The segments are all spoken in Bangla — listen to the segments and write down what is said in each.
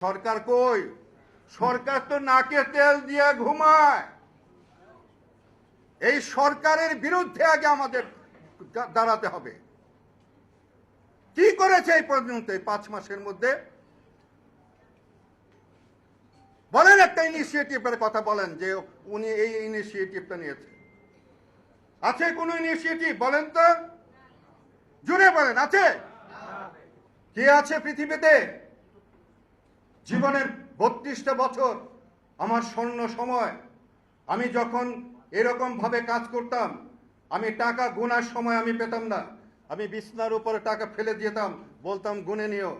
সরকার কই? সরকার তো নাকে তেল দিয়ে ঘুমায়। এই সরকারের বিরুদ্ধে আগে আমাদের দাঁড়াতে হবে। কি করেছে এই পর্যন্ত 5 মাসের মধ্যে? বলেন একটা ইনিশিয়েটিভের কথা বলেন যে উনি এই ইনিশিয়েটিভটা নিয়েছে। আছে কোন ইনিশিয়েটিভ বলেন তো? জুড়ে বলেন, আছে? কে আছে পৃথিবীতে? জীবনের 32টা বছর আমার স্বর্ণ সময়, আমি যখন এরকম ভাবে কাজ করতাম, আমি টাকা গোনার সময় আমি পেতাম না, আমি বিছনার উপরে টাকা ফেলে দিতাম, বলতাম গুনে নিও।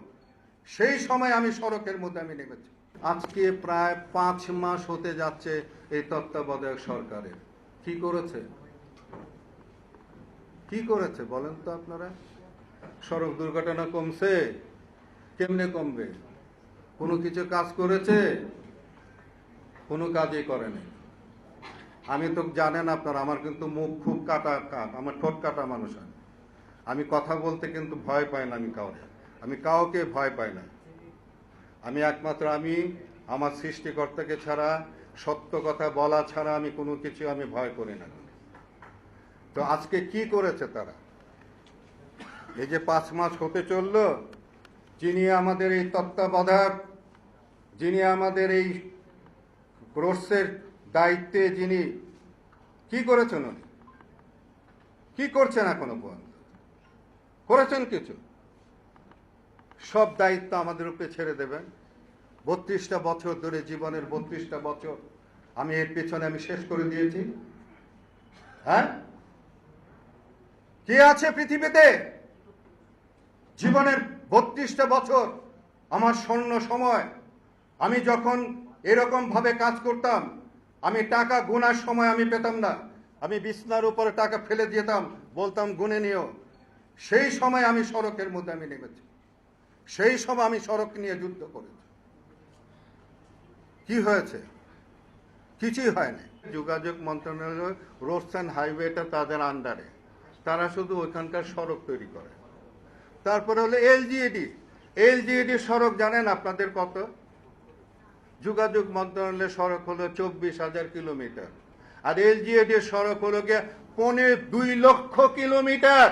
সেই সময় আমি সড়কের মধ্যে আমি নেমেছি। আজকে প্রায় 5 মাস হতে যাচ্ছে এই তত্ত্বাবধায়ক সরকারের। কি করেছে? কি করেছে বলেন তো আপনারা? সড়ক দুর্ঘটনা কমছে? কেমনে কমবে? কোনো কিছু কাজ করেছে? কোনো কাজই করেনি। আমি তো জানেন আপনারা, আমার কিন্তু মুখ খুব কাটা, আমার ঠোঁট কাটা মানুষ। আমি কথা বলতে কিন্তু ভয় পাই না। আমি কাউকে ভয় পাই না। আমি একমাত্র আমার সৃষ্টিকর্তাকে ছাড়া, সত্য কথা বলা ছাড়া আমি কোনো কিছু আমি ভয় করি না। তো আজকে কি করেছে তারা? এই যে 5 মাস হতে চললো, যিনি আমাদের এই তত্ত্বাবধায়ক, যিনি আমাদের এই রোডসের দায়িত্বে, যিনি কি করেছেন? উনি কি করছেন এখনো পর্যন্ত? করেছেন কিছু? সব দায়িত্ব আমাদের উপরে ছেড়ে দেবেন। 32টা বছর ধরে, জীবনের 32টা বছর আমি এর পেছনে আমি শেষ করে দিয়েছি। হ্যাঁ, কে আছে পৃথিবীতে? জীবনের 32টা বছর আমার স্বর্ণ সময়, আমি যখন এরকম ভাবে কাজ করতাম, আমি টাকা গোনার সময় আমি পেতাম না, আমি বিছনার উপরে টাকা ফেলে দিতাম, বলতাম গুনে নিও। সেই সময় আমি সড়কের মধ্যে আমি নেমেছি। সেই সময় আমি সড়ক নিয়ে যুদ্ধ করেছি। কি হয়েছে? কিছুই হয়নি। যোগাযোগ মন্ত্রণালয় রোডস অ্যান্ড হাইওয়েটা তাদের আন্ডারে, তারা শুধু ওইখানকার সড়ক তৈরি করে। তারপরে হলো এলজিইডি সড়ক জানেন আপনাদের কত? যোগাযোগ মন্ত্রণালয়ের সড়ক হলো 24,000 কিলোমিটার, আর এলজিইডির সড়ক হলো গিয়ে 2.25 লক্ষ কিলোমিটার।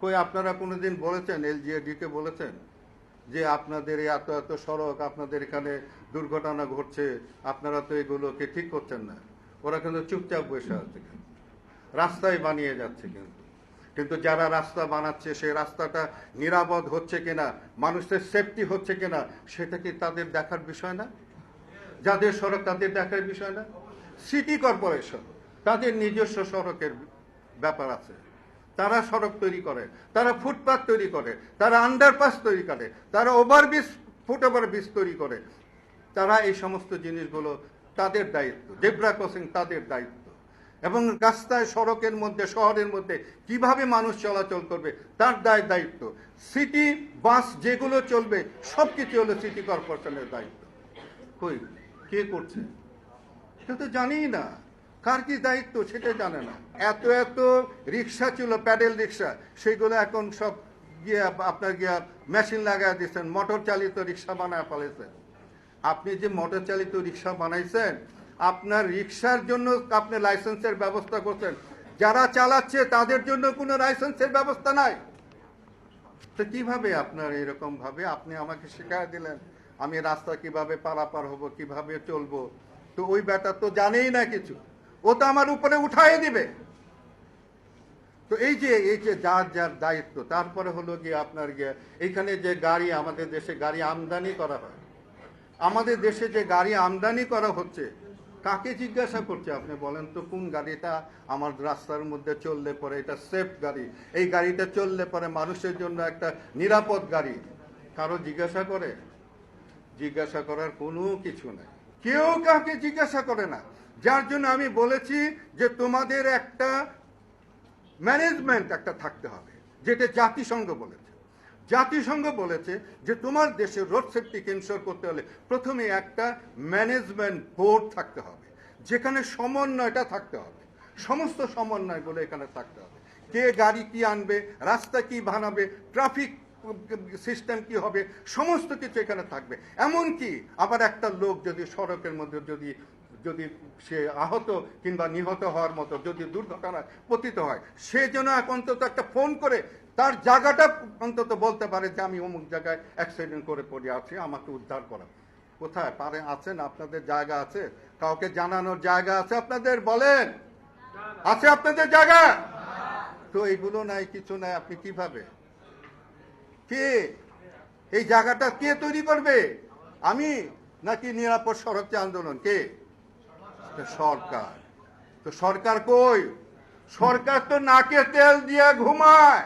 কই আপনারা কোনোদিন বলেছেন, এলজিইডিকে বলেছেন যে আপনাদের এত এত সড়ক, আপনাদের এখানে দুর্ঘটনা ঘটছে, আপনারা তো এগুলোকে ঠিক করছেন না? ওরা কিন্তু চুপচাপ বসে আছে, রাস্তায় বানিয়ে যাচ্ছে। কিন্তু যারা রাস্তা বানাচ্ছে, সেই রাস্তাটা নিরাপদ হচ্ছে কিনা, মানুষের সেফটি হচ্ছে কিনা, সেটা কি তাদের দেখার বিষয় না? যাদের সড়ক তাদের দেখার বিষয় না? সিটি কর্পোরেশন, তাদের নিজস্ব সড়কের ব্যাপার আছে। তারা সড়ক তৈরি করে, তারা ফুটপাথ তৈরি করে, তারা আন্ডারপাস তৈরি করে, তারা ওভারব্রিজ, ফুট ওভারব্রিজ তৈরি করে। তারা এই সমস্ত জিনিসগুলো তাদের দায়িত্ব, জেব্রা ক্রসিং তাদের দায়িত্ব। এবং রাস্তায়, সড়কের মধ্যে, শহরের মধ্যে কিভাবে মানুষ চলাচল করবে তার দায়িত্ব। সিটি বাস যেগুলো চলবে সবকিছু হলো সিটি কর্পোরেশনের দায়িত্ব। কই কে করছে? সে তো জানিই না কার কি দায়িত্ব, সেটা জানে না। এত এত রিক্সা ছিল, প্যাডেল রিক্সা, সেগুলো এখন সব গিয়ে আপনার গিয়া মেশিন লাগাই দিচ্ছেন, মোটর চালিত রিক্সা বানায় ফেলেছেন। আপনি যে মোটর চালিত রিক্সা বানাইছেন, আপনার রিক্সার জন্য আপনি লাইসেন্সের ব্যবস্থা করছেন, যারা চালাচ্ছে তাদের জন্য কোনো লাইসেন্সের ব্যবস্থা নাই। তো কিভাবে আপনার এরকম ভাবে আপনি আমাকে শিখাই দিলেন আমি রাস্তা কিভাবে পারাপার হব, কিভাবে চলবো? তো ওই ব্যাটা তো জানেই না কিছু, ও তো আমার উপরে উঠাই দিবে। তো এই যে যার যার দায়িত্ব। তারপরে হলো গিয়ে আপনার গিয়ে এইখানে যে গাড়ি, আমাদের দেশে গাড়ি আমদানি করা হয়, আমাদের দেশে যে গাড়ি আমদানি করা হচ্ছে, কাকে জিজ্ঞাসা করছে আপনি বলেন তো? কোন গাড়িটা আমার রাস্তার মধ্যে চললে পরে এটা সেফ গাড়ি, এই গাড়িটা চললে পরে মানুষের জন্য একটা নিরাপদ গাড়ি, কারো জিজ্ঞাসা করে? জিজ্ঞাসা করার কোনো কিছু নাই, কেউ কাউকে জিজ্ঞাসা করে না। যার জন্য আমি বলেছি যে তোমাদের একটা ম্যানেজমেন্ট একটা থাকতে হবে, যেটা জাতিসংঘ বলেছে। জাতিসংঘ বলেছে যে তোমার দেশের রোড সেফটিকে ইনশিওর করতে হলে প্রথমে একটা ম্যানেজমেন্ট বোর্ড থাকতে হবে, যেখানে সমন্বয়টা থাকতে হবে, সমস্ত সমন্বয়গুলো এখানে থাকতে হবে। কে গাড়ি কি আনবে, রাস্তা কি বানাবে, ট্রাফিক সিস্টেম কি হবে, সমস্ত কিছু এখানে থাকবে। এমনকি আবার একটা লোক যদি সড়কের মধ্যে যদি যদি সে আহত কিংবা নিহত হওয়ার মতো যদি দুর্ঘটনায় পতিত হয়, সে যেন অন্তত একটা ফোন করে তার জায়গাটা অন্তত বলতে পারে যে আমি অমুক জায়গায় অ্যাক্সিডেন্ট করে পড়ে আছি, আমাকে উদ্ধার করা। কোথায় পারে আছেন? আপনাদের জায়গা আছে? কাউকে জানানোর জায়গা আছে আপনাদের? বলেন, আছে আপনাদের জায়গা? তো এইগুলো নাই, কিছু নাই। আপনি কিভাবে, কে এই জায়গাটা কে তৈরি করবে? আমি নাকি নিরাপদ সড়ক আন্দোলন? কে? সরকার। তো সরকার কই? সরকার তো নাকে তেল দিয়ে ঘুমায়।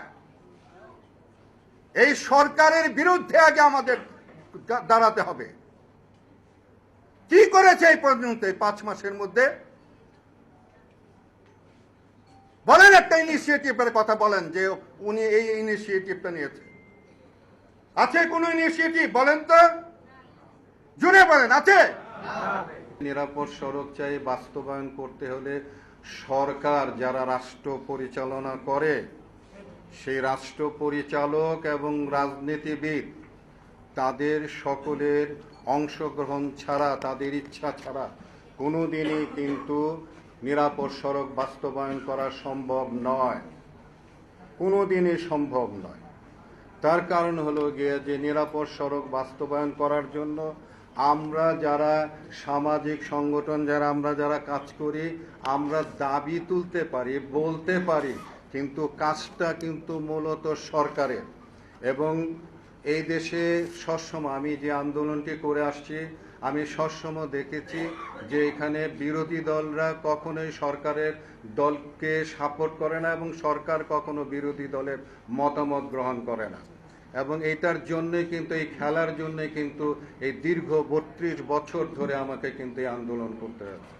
এই সরকারের বিরুদ্ধে আগে আমাদের দাঁড়াতে হবে। কি করেছে এই পর্যন্ত, 5 মাসের মধ্যে? বলেন একটা ইনিশিয়েটিভের কথা বলেন যে উনি এই ইনিশিয়েটিভটা নিয়েছে। আছে কোন ইনিশিয়েটিভ? বলেন তো, জুড়ে বলেন, আছে? নিরাপদ সড়ক চাই বাস্তবায়ন করতে হলে সরকার যারা রাষ্ট্র পরিচালনা করে, সেই রাষ্ট্র পরিচালক এবং রাজনীতিবিদ তাদের সকলের অংশগ্রহণ ছাড়া, তাদের ইচ্ছা ছাড়া কোনোদিনই কিন্তু নিরাপদ সড়ক বাস্তবায়ন করা সম্ভব নয়, কোনোদিনই সম্ভব নয়। তার কারণ হলো গিয়ে যে নিরাপদ সড়ক বাস্তবায়ন করার জন্য আমরা যারা সামাজিক সংগঠন, আমরা যারা কাজ করি, আমরা দাবি তুলতে পারি, বলতে পারি, কিন্তু কাজটা কিন্তু মূলত সরকারের। এবং এই দেশে সবসময় আমি যে আন্দোলনটি করে আসছি, আমি সবসময় দেখেছি যে এখানে বিরোধী দলরা কখনোই সরকারের দলকে সাপোর্ট করে না এবং সরকার কখনো বিরোধী দলের মতামত গ্রহণ করে না। এবং এইটার জন্যই কিন্তু, এই খেলার জন্যই কিন্তু এই দীর্ঘ 32 বছর ধরে আমাকে কিন্তু এই আন্দোলন করতে হচ্ছে।